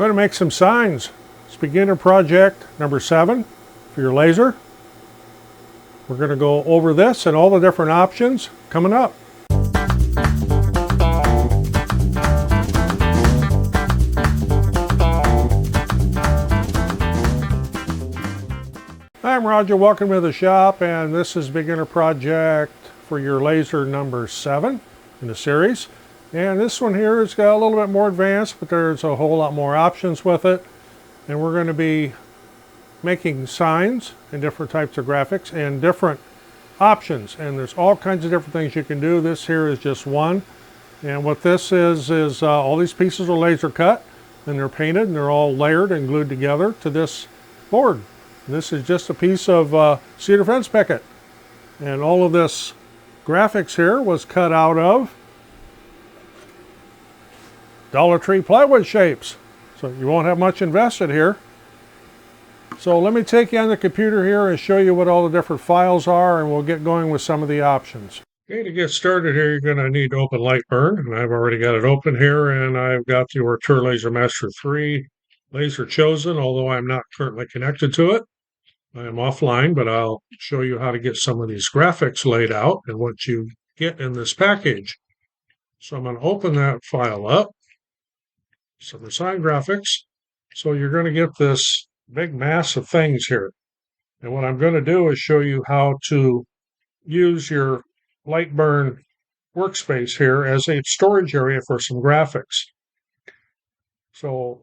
Going to make some signs. It's beginner project number 7 for your laser. We're going to go over this and all the different options coming up. I'm Roger, welcome to the shop, and this is beginner project for your laser number 7 in the series. And this one here has got a little bit more advanced, but there's a whole lot more options with it. And we're going to be making signs and different types of graphics and different options. And there's all kinds of different things you can do. This here is just one. And what this is all these pieces are laser cut, and they're painted, and they're all layered and glued together to this board. And this is just a piece of cedar fence picket. And all of this graphics here was cut out of Dollar Tree plywood shapes. So you won't have much invested here. So let me take you on the computer here and show you what all the different files are, and we'll get going with some of the options. Okay, to get started here, you're going to need to open Lightburn, and I've already got it open here, and I've got the Ortur Laser Master 3 laser chosen, although I'm not currently connected to it. I am offline, but I'll show you how to get some of these graphics laid out and what you get in this package. So I'm going to open that file up. Some design graphics. So you're going to get this big mass of things here. And what I'm going to do is show you how to use your Lightburn workspace here as a storage area for some graphics. So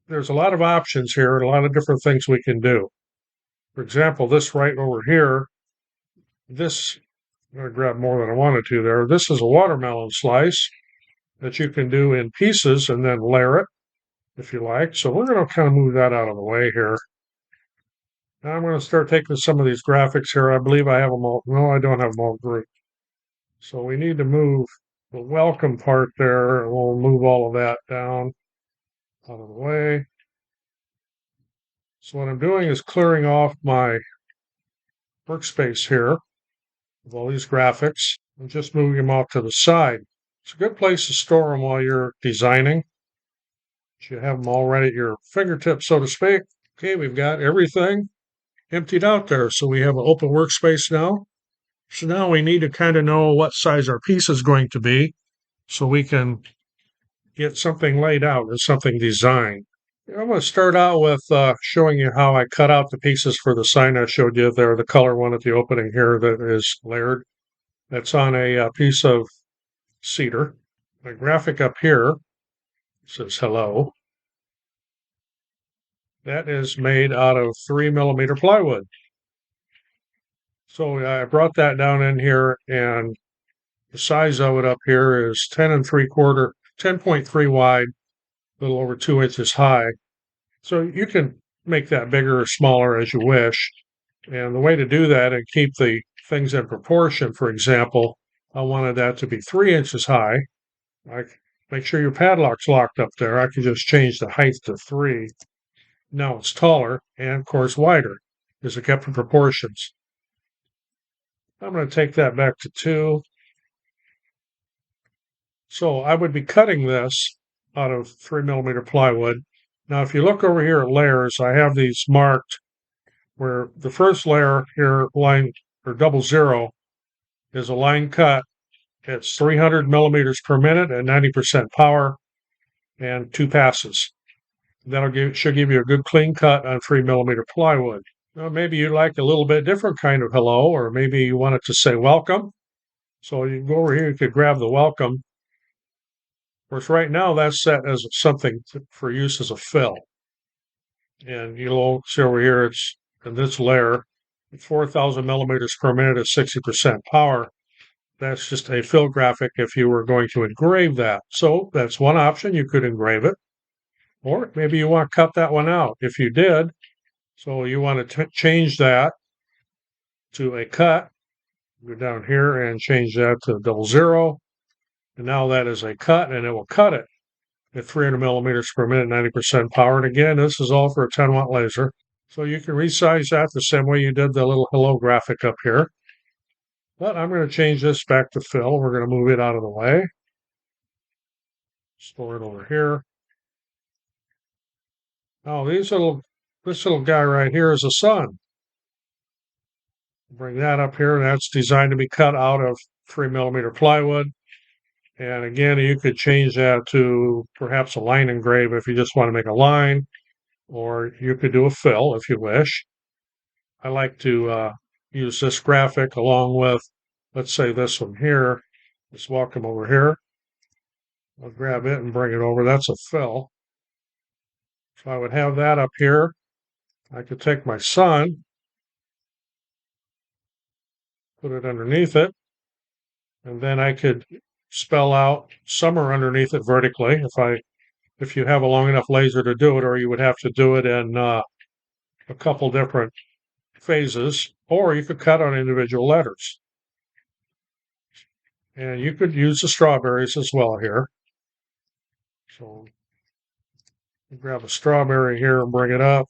there's a lot of options here and a lot of different things we can do. For example, this right over here, this, I'm going to grab more than I wanted to there. This is a watermelon slice that you can do in pieces and then layer it if you like. So we're going to kind of move that out of the way here. Now I'm going to start taking some of these graphics here. I believe I have them all. No, I don't have them all grouped. So we need to move the welcome part there, and we'll move all of that down out of the way. So what I'm doing is clearing off my workspace here with all these graphics and just moving them off to the side. It's a good place to store them while you're designing. You have them all right at your fingertips, so to speak. Okay, we've got everything emptied out there. So we have an open workspace now. So now we need to kind of know what size our piece is going to be so we can get something laid out and something designed. I'm going to start out with showing you how I cut out the pieces for the sign I showed you there, the color one at the opening here that is layered. That's on a piece of cedar. My graphic up here says hello. That is made out of 3mm plywood. So I brought that down in here, and the size of it up here is 10 3/4, 10.3 wide, a little over 2 inches high. So you can make that bigger or smaller as you wish. And the way to do that and keep the things in proportion, for example, I wanted that to be 3 inches high. Make sure your padlock's locked up there. I can just change the height to 3. Now it's taller and, of course, wider because it kept in proportions. I'm going to take that back to 2. So I would be cutting this out of 3mm plywood. Now, if you look over here at layers, I have these marked where the first layer here, line or 00, is a line cut. It's 300 millimeters per minute at 90% power and 2 passes. Should give you a good clean cut on 3mm plywood. Now, maybe you like a little bit different kind of hello, or maybe you want it to say welcome. So you can go over here, you could grab the welcome. Of course, right now that's set as something for use as a fill. And you'll see over here, it's in this layer, 4,000 millimeters per minute at 60% power. That's just a fill graphic if you were going to engrave that. So that's one option. You could engrave it. Or maybe you want to cut that one out. If you did, so you want to change that to a cut, go down here and change that to 00. And now that is a cut, and it will cut it at 300 millimeters per minute, 90% power. And again, this is all for a 10-watt laser. So you can resize that the same way you did the little hello graphic up here. But I'm going to change this back to fill. We're going to move it out of the way. Store it over here. Now this little guy right here is a sun. Bring that up here. That's designed to be cut out of 3mm plywood. And again, you could change that to perhaps a line engrave if you just want to make a line, or you could do a fill if you wish. I like to use this graphic along with, let's say, this one here. Let's walk them over here. I'll grab it and bring it over. That's a fill. So I would have that up here. I could take my sun, put it underneath it, and then I could spell out somewhere underneath it vertically if you have a long enough laser to do it, or you would have to do it in a couple different phases, or you could cut on individual letters. And you could use the strawberries as well here. So grab a strawberry here and bring it up.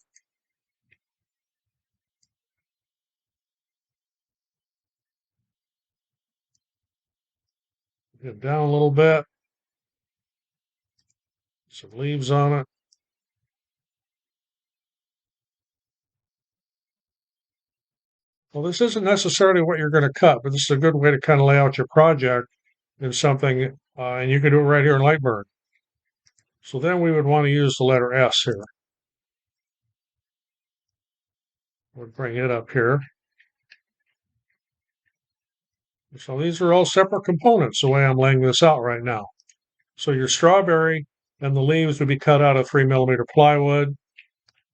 Get down a little bit. Some leaves on it. Well, this isn't necessarily what you're going to cut, but this is a good way to kind of lay out your project in something, and you can do it right here in Lightburn. So then we would want to use the letter S here. We'll bring it up here. So these are all separate components the way I'm laying this out right now. So your strawberry and the leaves would be cut out of 3mm plywood.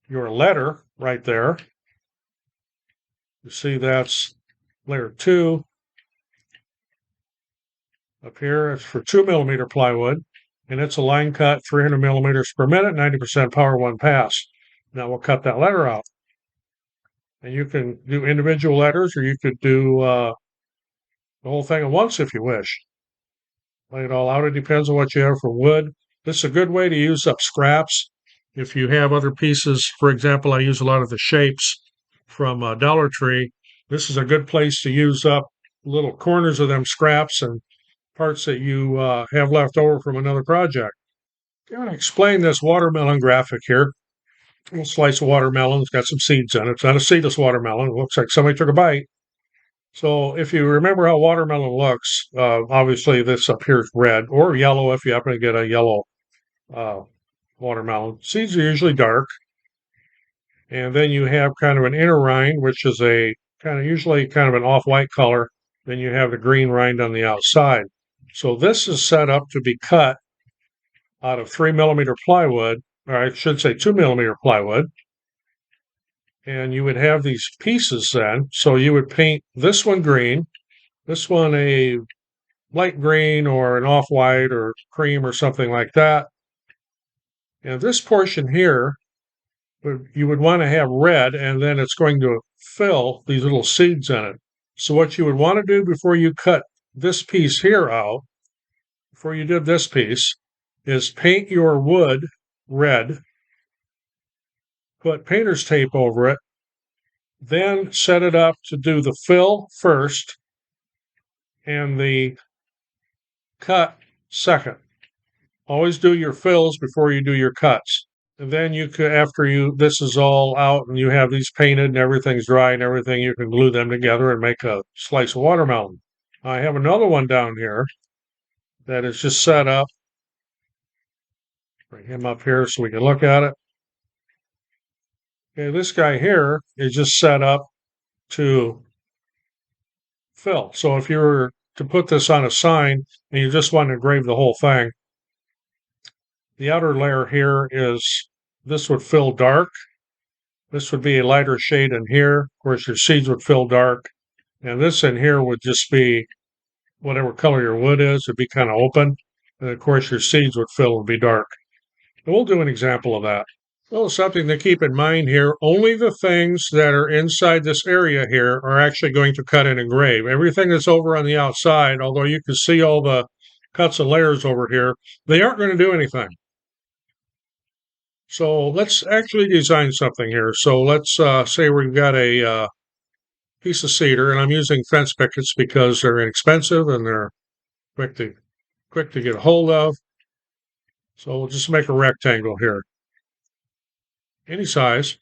Your letter right there, you see that's layer 2. Up here, it's for 2mm plywood, and it's a line cut 300mm per minute, 90% power, one pass. Now we'll cut that letter out. And you can do individual letters, or you could do the whole thing at once if you wish. Lay it all out. It depends on what you have for wood. This is a good way to use up scraps. If you have other pieces, for example, I use a lot of the shapes from Dollar Tree. This is a good place to use up little corners of them scraps and parts that you have left over from another project. I'm going to explain this watermelon graphic here. A little slice of watermelon. It's got some seeds in it. It's not a seedless watermelon. It looks like somebody took a bite. So if you remember how watermelon looks, obviously this up here is red or yellow if you happen to get a yellow uh, watermelon. Seeds are usually dark. And then you have kind of an inner rind, which is a usually kind of an off-white color. Then you have the green rind on the outside. So this is set up to be cut out of 3mm plywood, or I should say 2mm plywood. And you would have these pieces then. So you would paint this one green, this one a light green or an off-white or cream or something like that. And this portion here, you would want to have red, and then it's going to fill these little seeds in it. So what you would want to do before you cut this piece here out, before you did this piece, is paint your wood red, put painter's tape over it, then set it up to do the fill first and the cut second. Always do your fills before you do your cuts. And then you could, this is all out and you have these painted and everything's dry and everything, you can glue them together and make a slice of watermelon. I have another one down here that is just set up. Bring him up here so we can look at it. Okay, this guy here is just set up to fill. So if you were to put this on a sign and you just want to engrave the whole thing, the outer layer here is, this would fill dark. This would be a lighter shade in here. Of course, your seeds would fill dark. And this in here would just be whatever color your wood is. It'd be kind of open. And of course, your seeds would fill and be dark. And we'll do an example of that. Well, something to keep in mind here, only the things that are inside this area here are actually going to cut and engrave. Everything that's over on the outside, although you can see all the cuts and layers over here, they aren't going to do anything. So let's actually design something here. So let's say we've got a piece of cedar, and I'm using fence pickets because they're inexpensive and they're quick to get a hold of. So we'll just make a rectangle here. any size.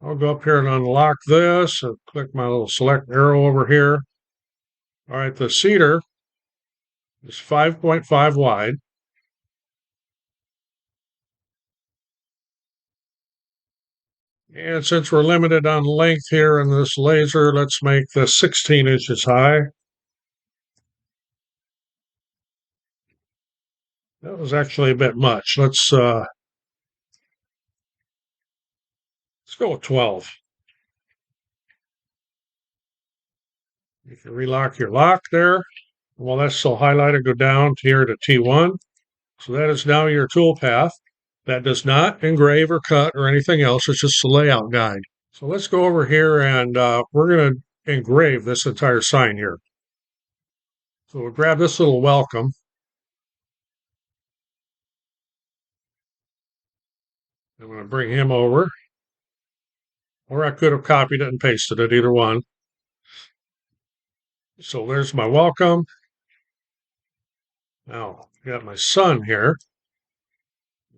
I'll go up here and unlock this and click my little select arrow over here. All right, the cedar is 5.5 wide. And since we're limited on length here in this laser, let's make this 16 inches high. That was actually a bit much. Let's go with 12. You can relock your lock there. While that's still highlighted, go down here to T1. So that is now your tool path. That does not engrave or cut or anything else. It's just a layout guide. So let's go over here and we're going to engrave this entire sign here. So we'll grab this little welcome. I'm going to bring him over. Or I could have copied it and pasted it, either one. So there's my welcome. Now, I got my son here.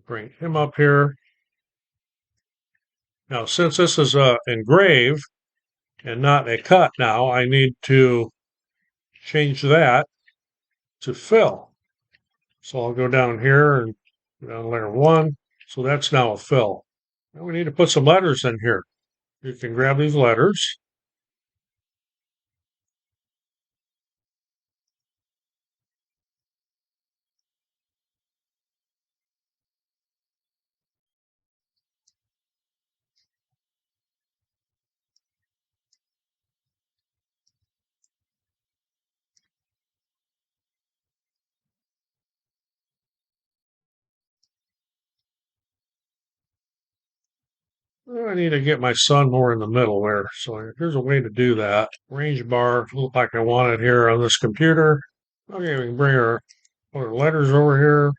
Bring him up here. Now, since this is a engrave and not a cut now, I need to change that to fill. So I'll go down here and go down layer 1. So that's now a fill. Now we need to put some letters in here. You can grab these letters. I need to get my sun more in the middle there. So here's a way to do that. Range bar, look like I want it here on this computer. Okay, we can bring our letters over here.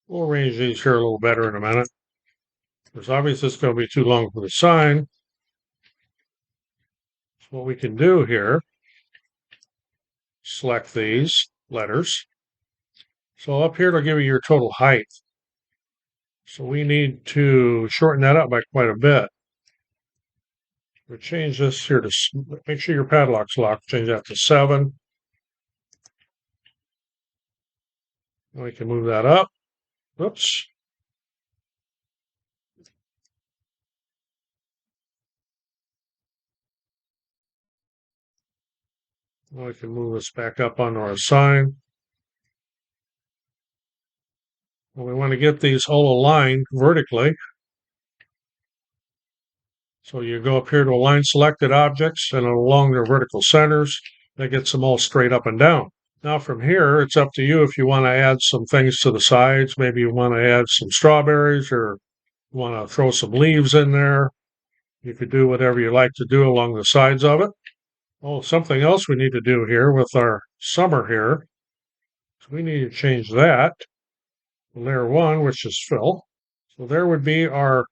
We'll arrange these here a little better in a minute. Because obviously it's going to be too long for the sign. So what we can do here, select these letters. So up here it'll give you your total height. So we need to shorten that up by quite a bit. We'll change this here to, make sure your padlock's locked, change that to 7. And we can move that up. Oops. We can move this back up onto our sign. Well, we want to get these all aligned vertically. So you go up here to align selected objects and along their vertical centers. That gets them all straight up and down. Now from here, it's up to you if you want to add some things to the sides. Maybe you want to add some strawberries or you want to throw some leaves in there. You could do whatever you like to do along the sides of it. Oh, something else we need to do here with our summer here. So we need to change that to layer 1, which is fill. So there would be our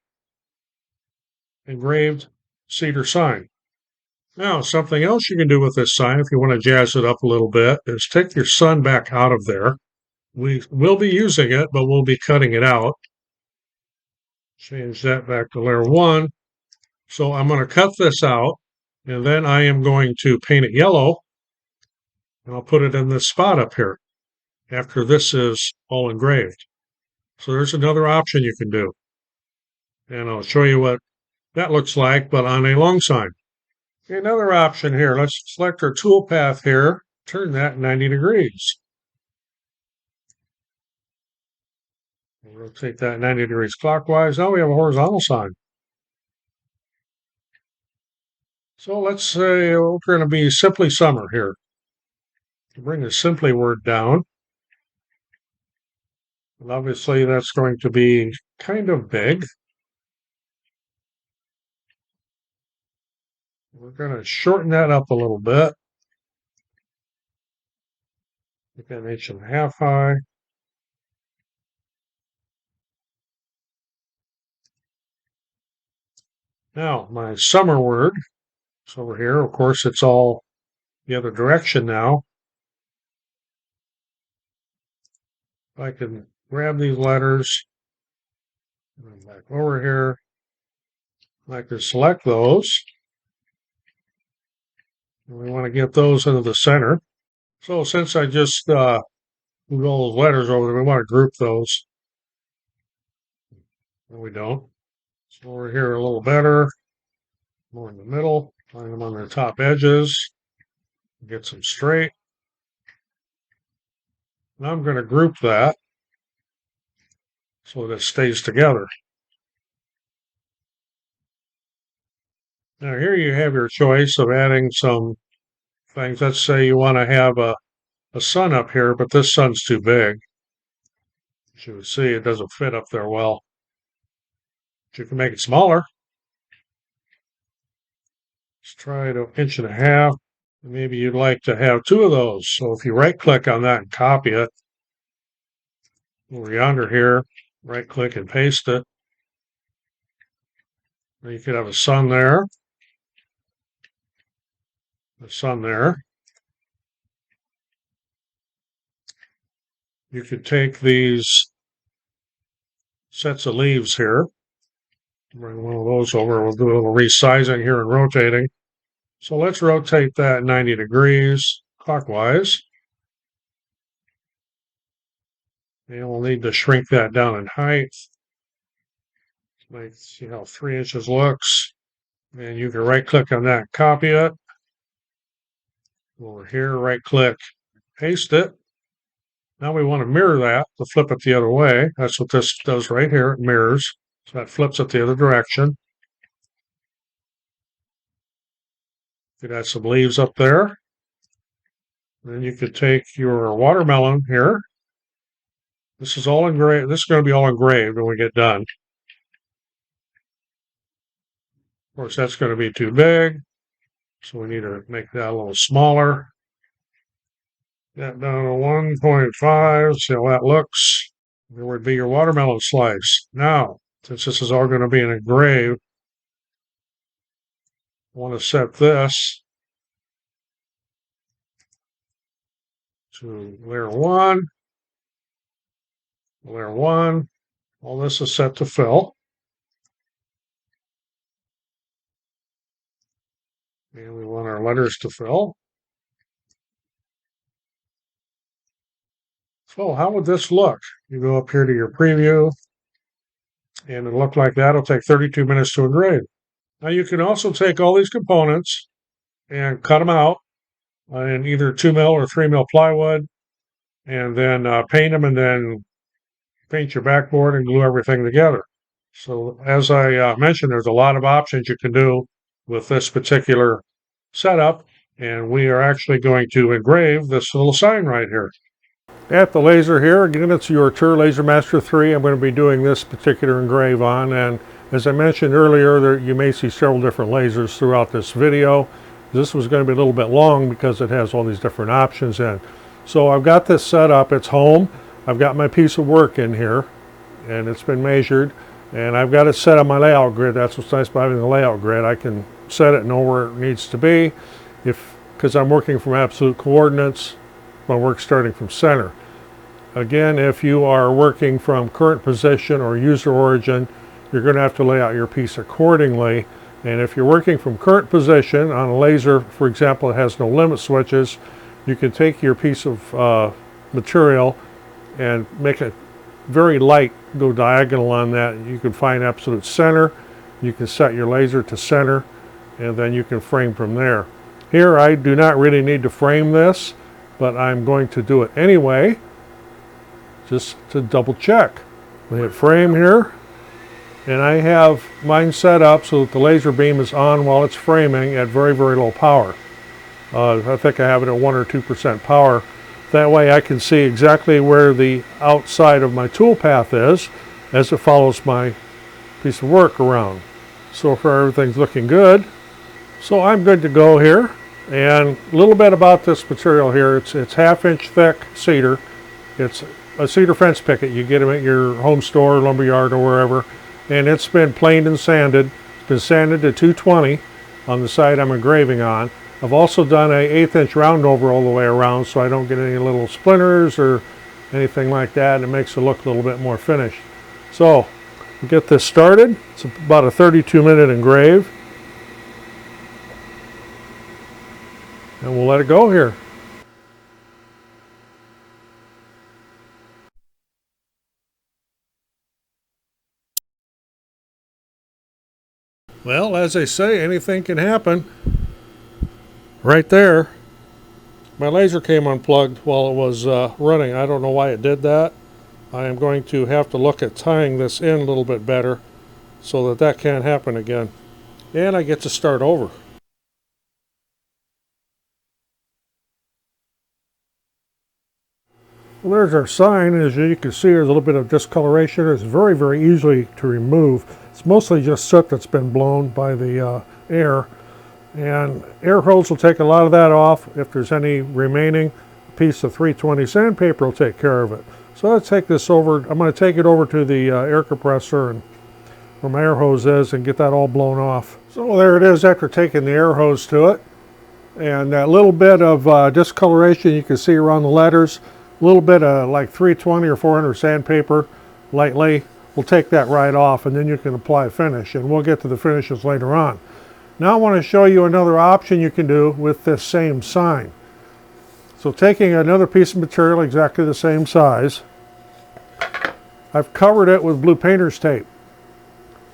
engraved cedar sign. Now, something else you can do with this sign, if you want to jazz it up a little bit, is take your sun back out of there. We will be using it, but we'll be cutting it out. Change that back to layer 1. So I'm going to cut this out, and then I am going to paint it yellow, and I'll put it in this spot up here after this is all engraved. So there's another option you can do. And I'll show you what that looks like, but on a long sign. Okay, another option here. Let's select our tool path here, turn that 90 degrees. Rotate that 90 degrees clockwise. Now we have a horizontal sign. So let's say we're going to be Simply Summer here. Bring the Simply word down. And obviously that's going to be kind of big. We're going to shorten that up a little bit. Make that 1.5 inches high. Now, my summer word is over here. Of course, it's all the other direction now. If I can grab these letters, back over here, I can select those. And we want to get those into the center. So since I just moved all those letters over there, we want to group those. No, we don't. So over here a little better. More in the middle. Find them on their top edges. Get some straight. Now I'm going to group that so that it stays together. Now here you have your choice of adding some things. Let's say you want to have a sun up here, but this sun's too big. As you can see, it doesn't fit up there well. But you can make it smaller. Let's try it 1.5 inches. Maybe you'd like to have 2 of those. So if you right click on that and copy it, over yonder here, right click and paste it. You could have a sun there, a sun there. You could take these sets of leaves here, bring one of those over. We'll do a little resizing here and rotating. So let's rotate that 90 degrees clockwise. And we'll need to shrink that down in height. Let's see how 3 inches looks. And you can right click on that and copy it. Over here, right click, paste it. Now we want to mirror that to flip it the other way. That's what this does right here. It mirrors. So that flips it the other direction. You could add some leaves up there. Then you could take your watermelon here. This is all engraved. This is going to be all engraved when we get done. Of course, that's going to be too big. So we need to make that a little smaller. That down to 1.5. See how that looks. There would be your watermelon slice. Now, since this is all going to be an engraved, I want to set this to layer 1. Layer 1. All this is set to fill. And we want our letters to fill. So how would this look? You go up here to your preview, and it'll look like that. It'll take 32 minutes to engrave. Now you can also take all these components and cut them out in either 2mm or 3mm plywood, and then paint them, and then paint your backboard and glue everything together. So as I mentioned, there's a lot of options you can do with this particular setup, and we are actually going to engrave this little sign right here. At the laser here, again, it's your Tour Laser Master 3. I'm going to be doing this particular engrave on, and as I mentioned earlier, you may see several different lasers throughout this video. This was going to be a little bit long because it has all these different options in. So I've got this set up. It's home. I've got my piece of work in here, and it's been measured, and I've got it set on my layout grid. That's what's nice about having the layout grid. I can set it, know where it needs to be, because I'm working from absolute coordinates. My work starting from center. Again, if you are working from current position or user origin, you're going to have to lay out your piece accordingly. And if you're working from current position on a laser, for example, it has no limit switches, you can take your piece of material and make it very light, go diagonal on that. You can find absolute center. You can set your laser to center, and then you can frame from there. Here, I do not really need to frame this, but I'm going to do it anyway, just to double check. We hit frame here, and I have mine set up so that the laser beam is on while it's framing at very, very low power. I think I have it at 1 or 2% power. That way I can see exactly where the outside of my tool path is as it follows my piece of work around. So far everything's looking good. So I'm good to go here. And a little bit about this material here. It's 1/2 inch thick cedar. It's a cedar fence picket. You get them at your home store, lumberyard, or wherever. And it's been planed and sanded. It's been sanded to 220 on the side I'm engraving on. I've also done a 1/8 inch round over all the way around so I don't get any little splinters or anything like that. And it makes it look a little bit more finished. So We'll get this started. It's about a 32-minute engrave. And we'll let it go here. Well, as they say, anything can happen. Right there, my laser came unplugged while it was running. I don't know why it did that. I am going to have to look at tying this in a little bit better so that that can't happen again. And I get to start over. Well, there's our sign. As you can see, there's a little bit of discoloration. It's very, very easy to remove. It's mostly just soot that's been blown by the air. And air hose will take a lot of that off. If there's any remaining, a piece of 320 sandpaper will take care of it. So let's take this over. I'm going to take it over to the air compressor and where my air hose is and get that all blown off. So there it is after taking the air hose to it. And that little bit of discoloration you can see around the letters, a little bit of like 320 or 400 sandpaper lightly. We'll take that right off and then you can apply a finish, and we'll get to the finishes later on. Now I want to show you another option you can do with this same sign. So taking another piece of material exactly the same size, I've covered it with blue painter's tape.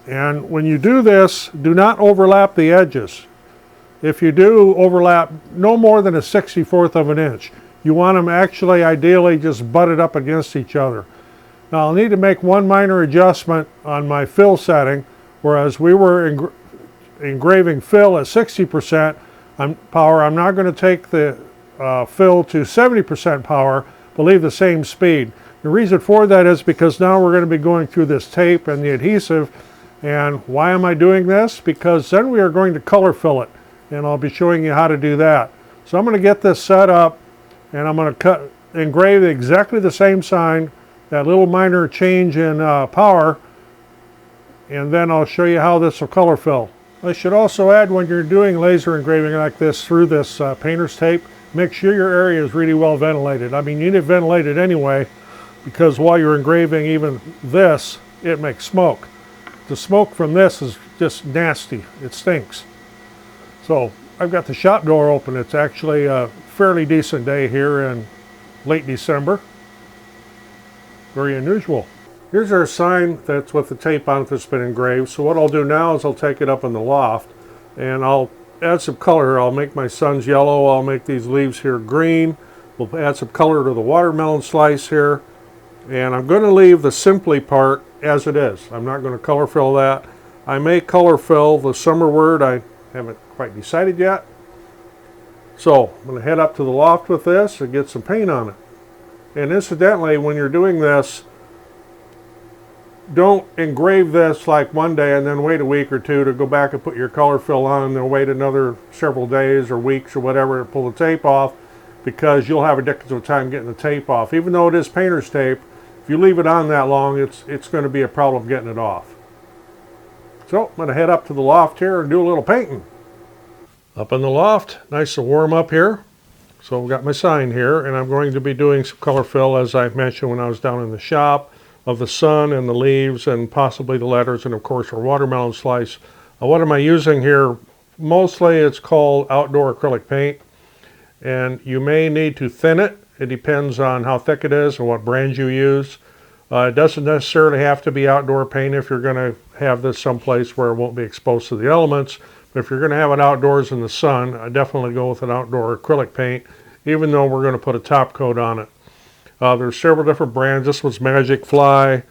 And when you do this, do not overlap the edges. If you do overlap no more than a 64th of an inch, you want them actually ideally just butted up against each other. Now I'll need to make one minor adjustment on my fill setting. Whereas we were engraving fill at 60% power, I'm now going to take the fill to 70% power, but leave the same speed. The reason for that is because now we're going to be going through this tape and the adhesive. And why am I doing this? Because then we are going to color fill it, and I'll be showing you how to do that. So I'm going to get this set up, and I'm going to engrave exactly the same sign, that little minor change in power, and then I'll show you how this will color fill. I should also add, when you're doing laser engraving like this through this painter's tape, make sure your area is really well ventilated. I mean, you need it ventilated anyway, because while you're engraving even this, it makes smoke. The smoke from this is just nasty. It stinks. So I've got the shop door open. It's actually a fairly decent day here in late December. Very unusual. Here's our sign that's with the tape on it that's been engraved. So what I'll do now is I'll take it up in the loft and I'll add some color. I'll make my suns yellow. I'll make these leaves here green. We'll add some color to the watermelon slice here. And I'm going to leave the simply part as it is. I'm not going to color fill that. I may color fill the summer word. I haven't quite decided yet. So I'm going to head up to the loft with this and get some paint on it. And incidentally, when you're doing this, don't engrave this like one day and then wait a week or two to go back and put your color fill on, and then wait another several days or weeks or whatever to pull the tape off, because you'll have a dickens of time getting the tape off. Even though it is painter's tape, if you leave it on that long, it's going to be a problem getting it off. So I'm going to head up to the loft here and do a little painting. Up in the loft, nice and warm up here. So I've got my sign here, and I'm going to be doing some color fill, as I mentioned when I was down in the shop, of the sun and the leaves and possibly the letters, and of course our watermelon slice. What am I using here? Mostly it's called outdoor acrylic paint, and you may need to thin it. It depends on how thick it is and what brand you use. It doesn't necessarily have to be outdoor paint if you're going to have this someplace where it won't be exposed to the elements. But if you're going to have it outdoors in the sun, I definitely go with an outdoor acrylic paint, even though we're going to put a top coat on it. There's several different brands. This one's Magic Fly.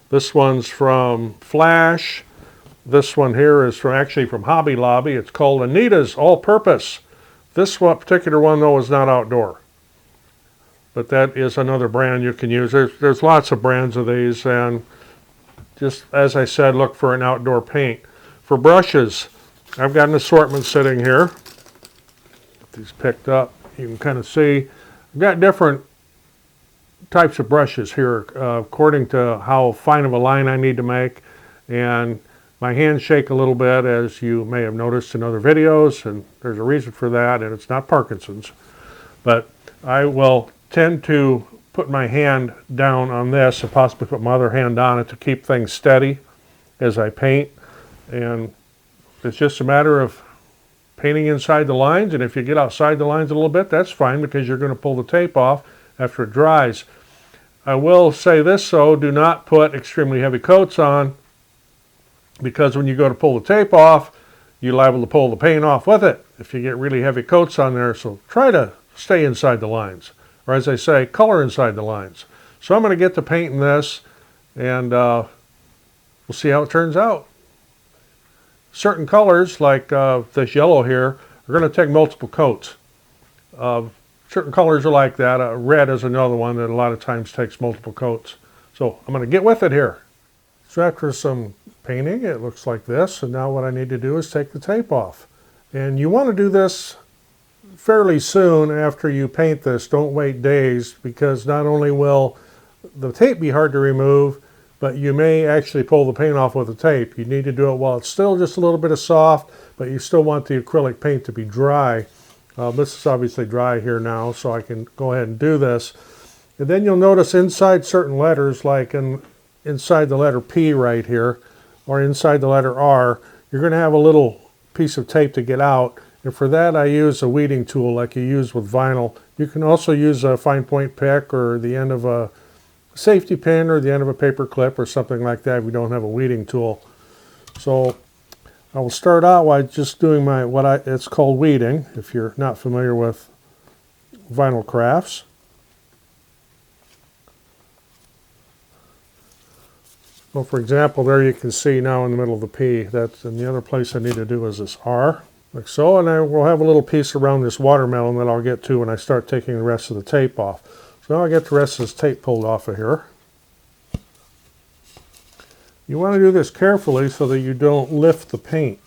This one's from Flash. This one here is actually from Hobby Lobby. It's called Anita's All-Purpose. This one, particular one, though, is not outdoor. But that is another brand you can use. There's lots of brands of these, and just as I said, look for an outdoor paint. For brushes, I've got an assortment sitting here. Get these picked up. You can kind of see I've got different types of brushes here according to how fine of a line I need to make, and my hands shake a little bit, as you may have noticed in other videos, and there's a reason for that, and it's not Parkinson's. But I will tend to put my hand down on this and possibly put my other hand on it to keep things steady. as I paint, and it's just a matter of painting inside the lines, and if you get outside the lines a little bit, that's fine because you're going to pull the tape off after it dries. I will say this though, do not put extremely heavy coats on, because when you go to pull the tape off, you're liable to pull the paint off with it if you get really heavy coats on there. So try to stay inside the lines, or as I say, color inside the lines. So I'm going to get to painting this, and we'll see how it turns out. Certain colors, like this yellow here, are going to take multiple coats. Certain colors are like that. Red is another one that a lot of times takes multiple coats. So I'm going to get with it here. So after some painting, it looks like this, and now what I need to do is take the tape off. And you want to do this fairly soon after you paint this. Don't wait days, because not only will the tape be hard to remove, but you may actually pull the paint off with the tape. You need to do it while it's still just a little bit of soft, but you still want the acrylic paint to be dry. This is obviously dry here now, so I can go ahead and do this. And then you'll notice inside certain letters, like inside the letter P right here, or inside the letter R, you're going to have a little piece of tape to get out. And for that, I use a weeding tool like you use with vinyl. You can also use a fine point pick or the end of a safety pin or the end of a paper clip or something like that if you don't have a weeding tool. So I will start out by just doing it's called weeding, if you're not familiar with vinyl crafts. Well, for example, there you can see now in the middle of the P. And the other place I need to do is this R, like so. And I will have a little piece around this watermelon that I'll get to when I start taking the rest of the tape off. So now I get the rest of this tape pulled off of here. You want to do this carefully so that you don't lift the paint.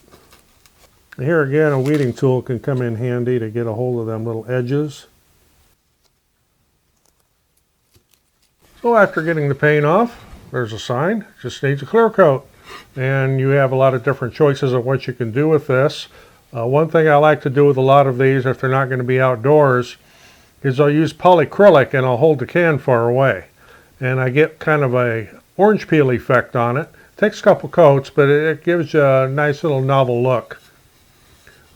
And here again, a weeding tool can come in handy to get a hold of them little edges. So after getting the paint off, there's a sign. It just needs a clear coat. And you have a lot of different choices of what you can do with this. One thing I like to do with a lot of these, if they're not going to be outdoors, is I'll use polyacrylic and I'll hold the can far away. And I get kind of a orange peel effect on it. Takes a couple coats, but it gives you a nice little novel look.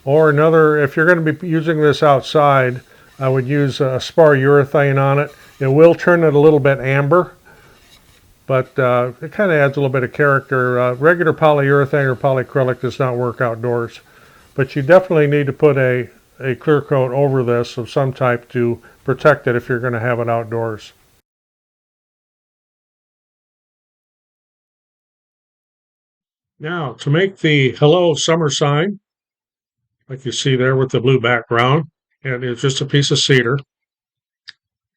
Or another, if you're going to be using this outside, I would use a spar urethane on it. It will turn it a little bit amber, but it kind of adds a little bit of character. Regular polyurethane or polyacrylic does not work outdoors, but you definitely need to put a clear coat over this of some type to protect it if you're going to have it outdoors. Now, to make the Hello Summer sign, like you see there with the blue background, and it's just a piece of cedar,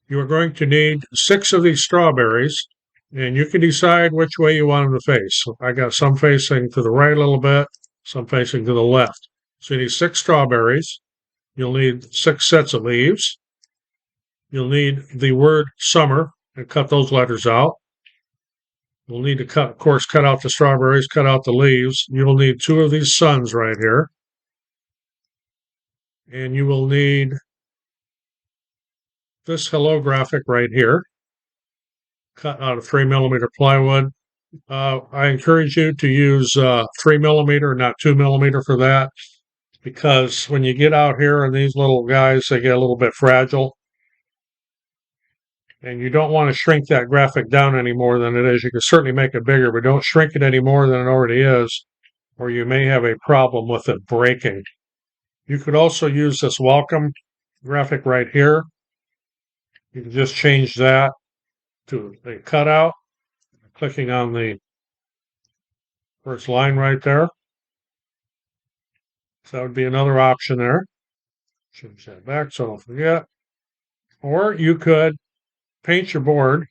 you are going to need 6 of these strawberries, and you can decide which way you want them to face. So I got some facing to the right a little bit, some facing to the left. So you need 6 strawberries. You'll need 6 sets of leaves. You'll need the word summer and cut those letters out. You'll need to cut out the strawberries, cut out the leaves. You will need 2 of these suns right here. And you will need this hello graphic right here, cut out of 3mm plywood. I encourage you to use 3mm, not 2mm for that, because when you get out here and these little guys, they get a little bit fragile. And you don't want to shrink that graphic down any more than it is. You can certainly make it bigger, but don't shrink it any more than it already is, or you may have a problem with it breaking. You could also use this welcome graphic right here. You can just change that to a cutout, clicking on the first line right there. So that would be another option there. Change that back so I don't forget. Or you could paint your board,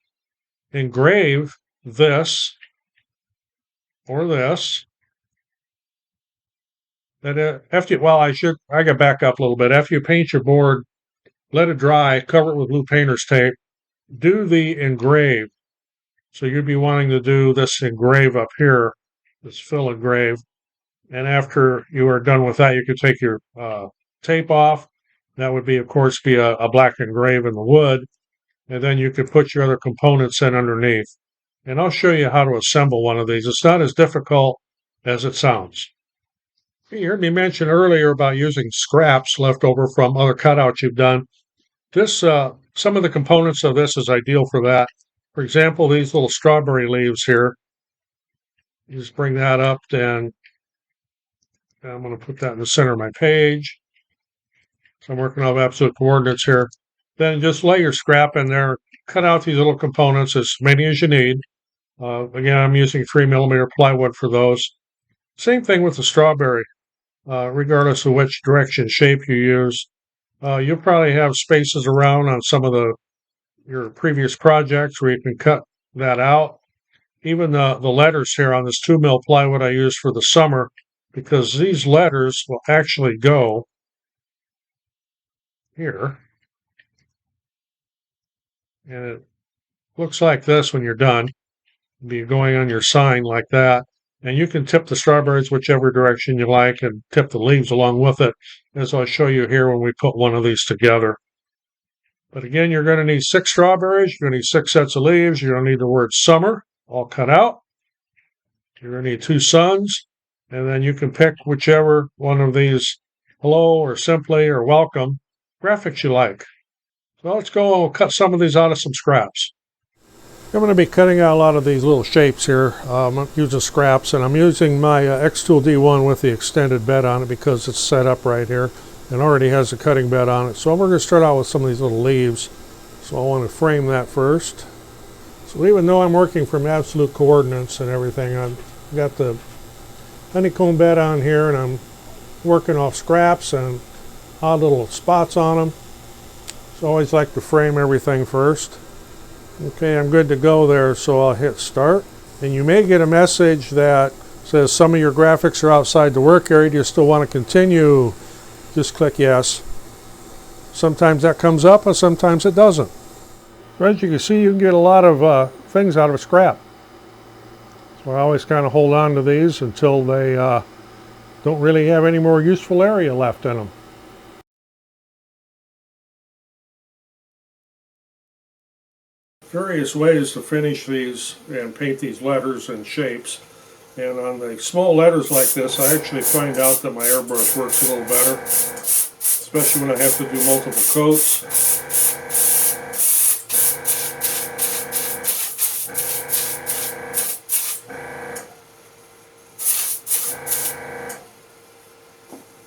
engrave this or this. I got back up a little bit. After you paint your board, let it dry, cover it with blue painter's tape, do the engrave. So you'd be wanting to do this engrave up here, this fill engrave. And after you are done with that, you could take your tape off. That would be, of course, a black engrave in the wood. And then you could put your other components in underneath. And I'll show you how to assemble one of these. It's not as difficult as it sounds. You heard me mention earlier about using scraps left over from other cutouts you've done. Some of the components of this is ideal for that. For example, these little strawberry leaves here. You just bring that up, and I'm going to put that in the center of my page. So I'm working off absolute coordinates here. Then just lay your scrap in there. Cut out these little components, as many as you need. Again, I'm using 3mm plywood for those. Same thing with the strawberry. Regardless of which direction shape you use, you'll probably have spaces around on some of your previous projects where you can cut that out. Even the letters here on this 2mm plywood I use for the summer, because these letters will actually go here. And it looks like this when you're done. It'll be going on your sign like that. And you can tip the strawberries whichever direction you like and tip the leaves along with it, as I'll show you here when we put one of these together. But again, you're going to need 6 strawberries. You're going to need 6 sets of leaves. You're going to need the word summer all cut out. You're going to need 2 suns. And then you can pick whichever one of these hello or simply or welcome graphics you like. So let's go and cut some of these out of some scraps. I'm going to be cutting out a lot of these little shapes here. I'm using scraps, and I'm using my X-Tool D1 with the extended bed on it because it's set up right here and already has a cutting bed on it. So we're going to start out with some of these little leaves. So I want to frame that first. So even though I'm working from absolute coordinates and everything, I've got the honeycomb bed on here, and I'm working off scraps and odd little spots on them. So I always like to frame everything first. Okay, I'm good to go there, so I'll hit start. And you may get a message that says some of your graphics are outside the work area. Do you still want to continue? Just click yes. Sometimes that comes up and sometimes it doesn't. As you can see, you can get a lot of things out of scrap. So I always kind of hold on to these until they don't really have any more useful area left in them. Various ways to finish these and paint these letters and shapes. And on the small letters like this, I actually find out that my airbrush works a little better, especially when I have to do multiple coats.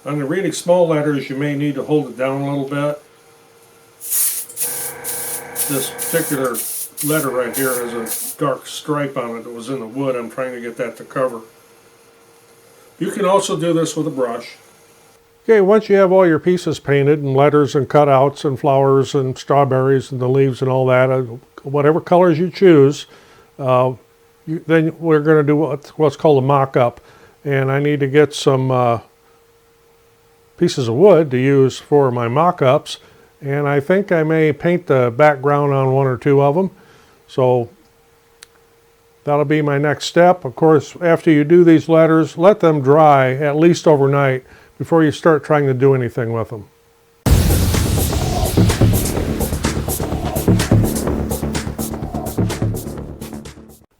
On the really small letters, you may need to hold it down a little bit. This particular letter right here has a dark stripe on it that was in the wood. I'm trying to get that to cover. You can also do this with a brush. Okay, once you have all your pieces painted and letters and cutouts and flowers and strawberries and the leaves and all that, whatever colors you choose, then we're going to do what's called a mock-up. And I need to get some pieces of wood to use for my mock-ups. And I think I may paint the background on 1 or 2 of them. So that'll be my next step. Of course, after you do these letters, let them dry at least overnight before you start trying to do anything with them.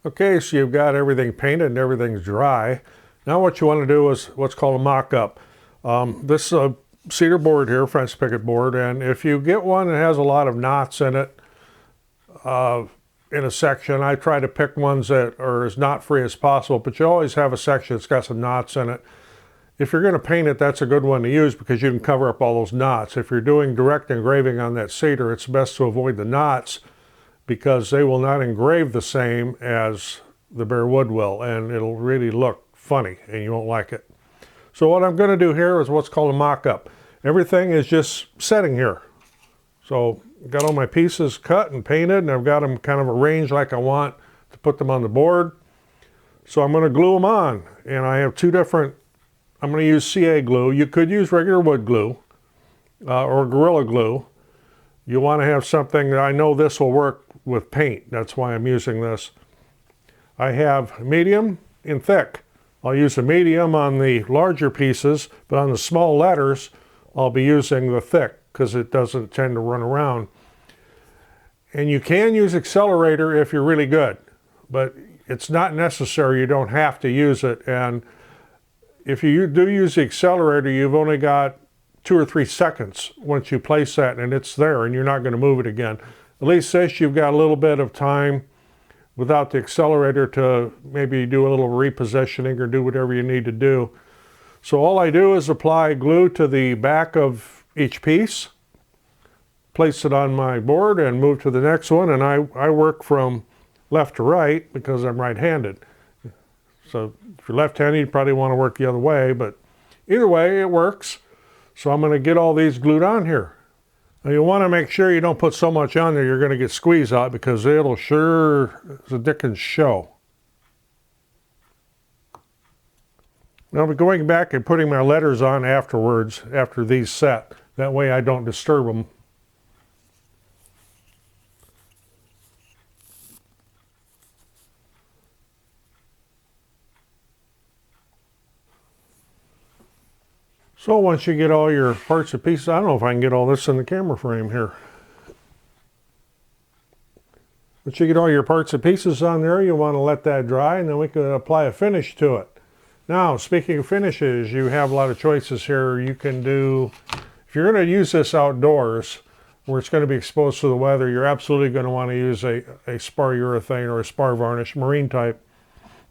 Okay, so you've got everything painted and everything's dry. Now what you want to do is what's called a mock-up. This is a cedar board here, French picket board, and if you get one that has a lot of knots in it in a section, I try to pick ones that are as knot free as possible, but you always have a section that's got some knots in it. If you're going to paint it, that's a good one to use because you can cover up all those knots. If you're doing direct engraving on that cedar, it's best to avoid the knots because they will not engrave the same as the bare wood will, and it'll really look funny and you won't like it. So what I'm going to do here is what's called a mock-up. Everything is just setting here. So I've got all my pieces cut and painted, and I've got them kind of arranged like I want to put them on the board. So I'm going to glue them on, and I have 2 different, I'm going to use CA glue. You could use regular wood glue or Gorilla Glue. You want to have something that I know this will work with paint. That's why I'm using this. I have medium and thick. I'll use the medium on the larger pieces, but on the small letters, I'll be using the thick because it doesn't tend to run around. And you can use accelerator if you're really good, but it's not necessary. You don't have to use it. And if you do use the accelerator, you've only got 2 or 3 seconds once you place that, and it's there, and you're not going to move it again. At least this, you've got a little bit of time without the accelerator to maybe do a little repositioning or do whatever you need to do. So all I do is apply glue to the back of each piece, place it on my board, and move to the next one. And I work from left to right because I'm right-handed. So if you're left-handed, you probably want to work the other way, but either way, it works. So I'm going to get all these glued on here. Now you want to make sure you don't put so much on there you're going to get squeeze out, because it'll sure as a dickens show. Now I'll be going back and putting my letters on afterwards, after these set. That way I don't disturb them. So once you get all your parts and pieces, I don't know if I can get all this in the camera frame here. Once you get all your parts and pieces on there, you want to let that dry, and then we can apply a finish to it. Now, speaking of finishes, you have a lot of choices here. You can do, if you're going to use this outdoors, where it's going to be exposed to the weather, you're absolutely going to want to use a spar urethane or a spar varnish, marine type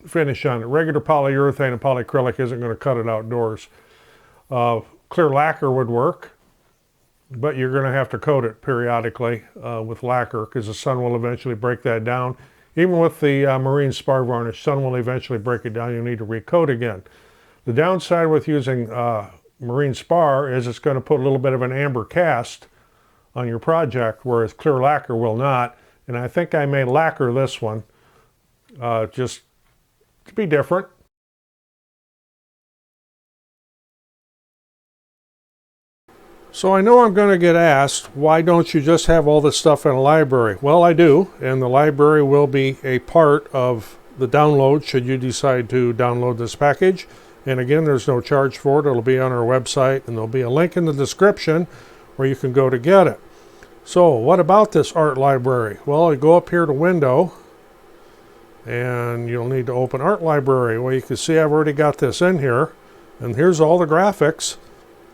finish on it. Regular polyurethane and polyacrylic isn't going to cut it outdoors. Clear lacquer would work, but you're going to have to coat it periodically with lacquer, because the sun will eventually break that down. Even with the marine spar varnish, sun will eventually break it down. You need to recoat again. The downside with using marine spar is it's going to put a little bit of an amber cast on your project, whereas clear lacquer will not. And I think I may lacquer this one just to be different. So I know I'm going to get asked, why don't you just have all this stuff in a library? Well, I do, and the library will be a part of the download should you decide to download this package. And again, there's no charge for it. It'll be on our website, and there'll be a link in the description where you can go to get it. So what about this art library? Well, you go up here to Window, and you'll need to open Art Library. Well, you can see I've already got this in here, and here's all the graphics,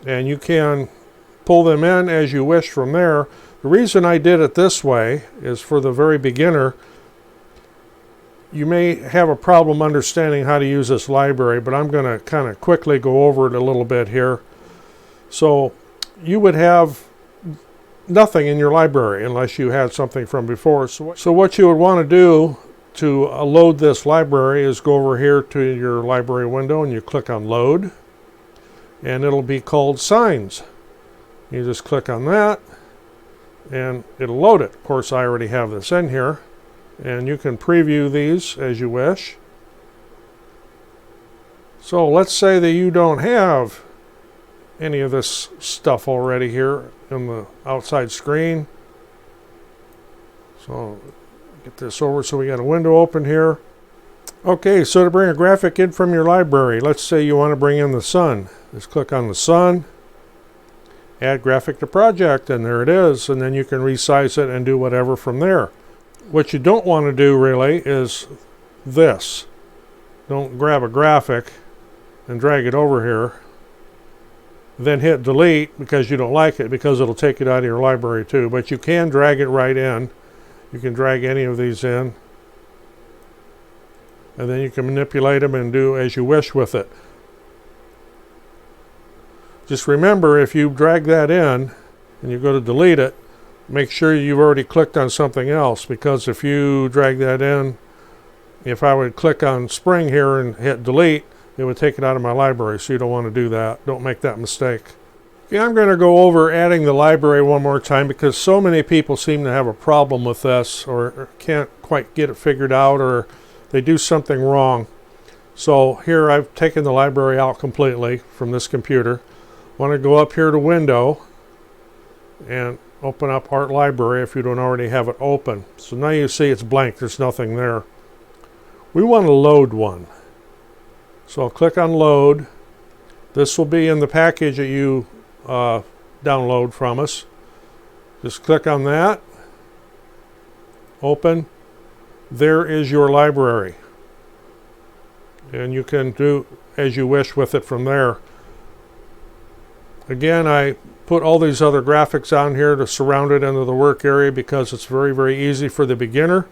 and you can pull them in as you wish from there. The reason I did it this way is for the very beginner, you may have a problem understanding how to use this library, but I'm going to kind of quickly go over it a little bit here. So you would have nothing in your library unless you had something from before. So what you would want to do to load this library is go over here to your library window, and you click on Load, and it'll be called Signs. You just click on that, and it'll load it. Of course, I already have this in here, and you can preview these as you wish. So let's say that you don't have any of this stuff already here in the outside screen. So get this over. So we got a window open here. Okay, so to bring a graphic in from your library, let's say you want to bring in the sun. Just click on the sun. Add graphic to project, and there it is, and then you can resize it and do whatever from there. What you don't want to do really is this. Don't grab a graphic and drag it over here, then hit delete because you don't like it, because it'll take it out of your library too. But you can drag it right in. You can drag any of these in, and then you can manipulate them and do as you wish with it. Just remember, if you drag that in and you go to delete it, make sure you've already clicked on something else, because if you drag that in, if I would click on spring here and hit delete, it would take it out of my library, so you don't want to do that. Don't make that mistake. Okay, I'm going to go over adding the library one more time, because so many people seem to have a problem with this, or can't quite get it figured out, or they do something wrong. So here I've taken the library out completely from this computer. Want to go up here to Window and open up Art Library if you don't already have it open. So now you see it's blank, there's nothing there. We want to load one. So I'll click on Load. This will be in the package that you download from us. Just click on that, open, there is your library. And you can do as you wish with it from there. Again, I put all these other graphics on here to surround it into the work area because it's very, very easy for the beginner.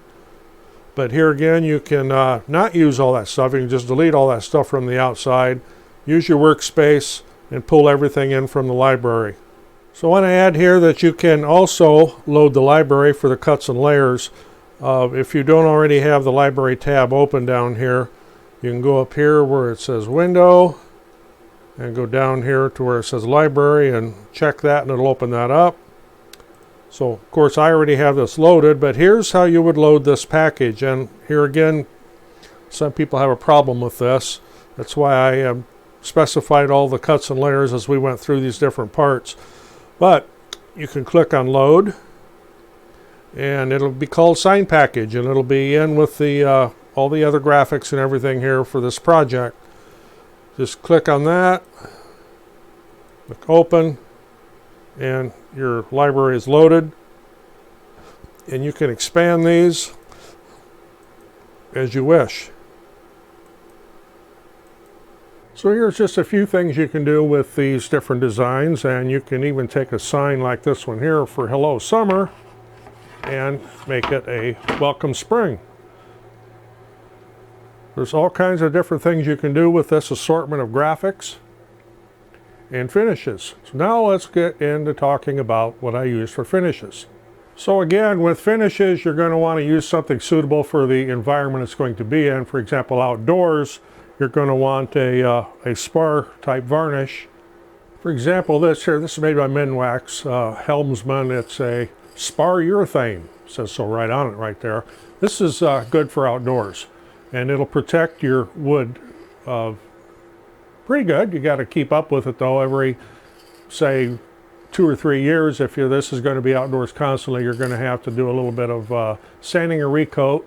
But here again, you can not use all that stuff. You can just delete all that stuff from the outside, use your workspace, and pull everything in from the library. So I want to add here that you can also load the library for the cuts and layers. If you don't already have the library tab open down here, you can go up here where it says window and go down here to where it says library and check that, and it'll open that up. So of course I already have this loaded, but here's how you would load this package. And here again, some people have a problem with this. That's why I specified all the cuts and layers as we went through these different parts. But you can click on load, and it'll be called sign package, and it'll be in with the all the other graphics and everything here for this project. Just click on that, click open, and your library is loaded. And you can expand these as you wish. So here's just a few things you can do with these different designs, and you can even take a sign like this one here for Hello Summer and make it a Welcome Spring. There's all kinds of different things you can do with this assortment of graphics and finishes. So now let's get into talking about what I use for finishes. So again, with finishes, you're going to want to use something suitable for the environment it's going to be in. For example, outdoors, you're going to want a spar type varnish. For example, this here, this is made by Minwax Helmsman. It's a spar urethane. It says so right on it right there. This is good for outdoors, and it'll protect your wood pretty good. You got to keep up with it though. Every, say, 2 or 3 years, if this is going to be outdoors constantly, you're going to have to do a little bit of sanding or recoat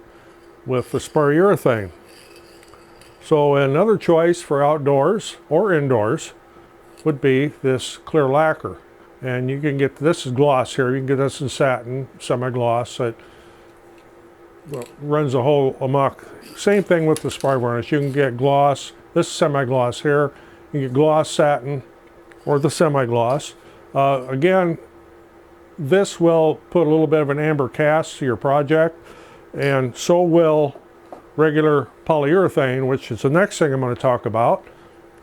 with the spar urethane. So another choice for outdoors or indoors would be this clear lacquer. And you can get, this is gloss here, you can get this in satin, semi-gloss. It runs a whole amok. Same thing with the spar varnish. You can get gloss, this is semi-gloss here. You can get gloss satin or the semi-gloss. Again, this will put a little bit of an amber cast to your project, and so will regular polyurethane, which is the next thing I'm going to talk about.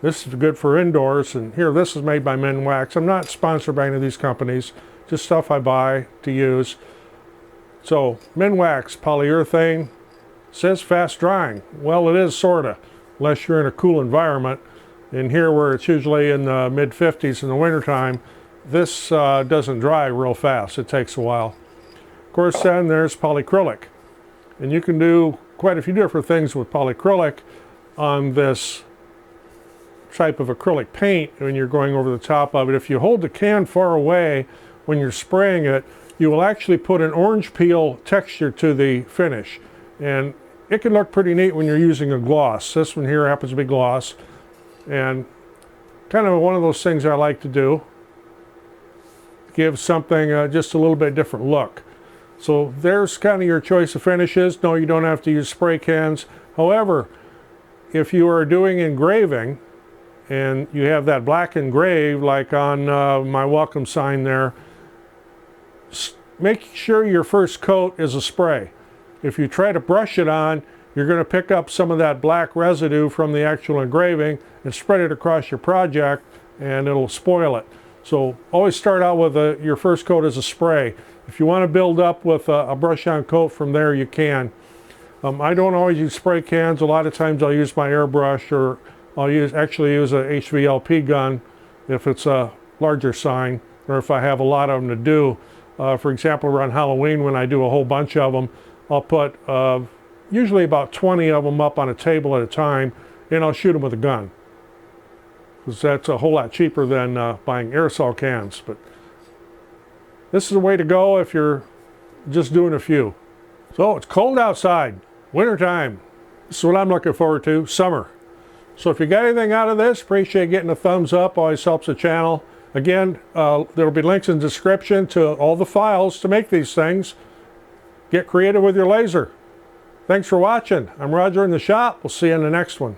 This is good for indoors, and here, this is made by Minwax. I'm not sponsored by any of these companies, just stuff I buy to use. So Minwax polyurethane says fast drying. Well, it is sorta, unless you're in a cool environment. And here, where it's usually in the mid-50s in the wintertime, this doesn't dry real fast. It takes a while. Of course, then there's polyacrylic, and you can do quite a few different things with polyacrylic on this type of acrylic paint when you're going over the top of it. If you hold the can far away when you're spraying it, you will actually put an orange peel texture to the finish, and it can look pretty neat when you're using a gloss. This one here happens to be gloss, and kind of one of those things I like to do. Give something just a little bit different look. So there's kind of your choice of finishes. No, you don't have to use spray cans. However, if you are doing engraving and you have that black engrave like on my welcome sign there, make sure your first coat is a spray. If you try to brush it on, you're going to pick up some of that black residue from the actual engraving and spread it across your project, and it'll spoil it. So always start out with your first coat as a spray. If you want to build up with a brush-on coat from there, you can. I don't always use spray cans. A lot of times I'll use my airbrush, or I'll actually use a HVLP gun if it's a larger sign, or if I have a lot of them to do. For example, around Halloween, when I do a whole bunch of them, I'll put usually about 20 of them up on a table at a time, and I'll shoot them with a gun, because that's a whole lot cheaper than buying aerosol cans. But this is the way to go if you're just doing a few. So it's cold outside, wintertime. This is what I'm looking forward to, summer. So if you got anything out of this, appreciate getting a thumbs up, always helps the channel. Again, there'll be links in the description to all the files to make these things. Get creative with your laser. Thanks for watching. I'm Roger in the shop. We'll see you in the next one.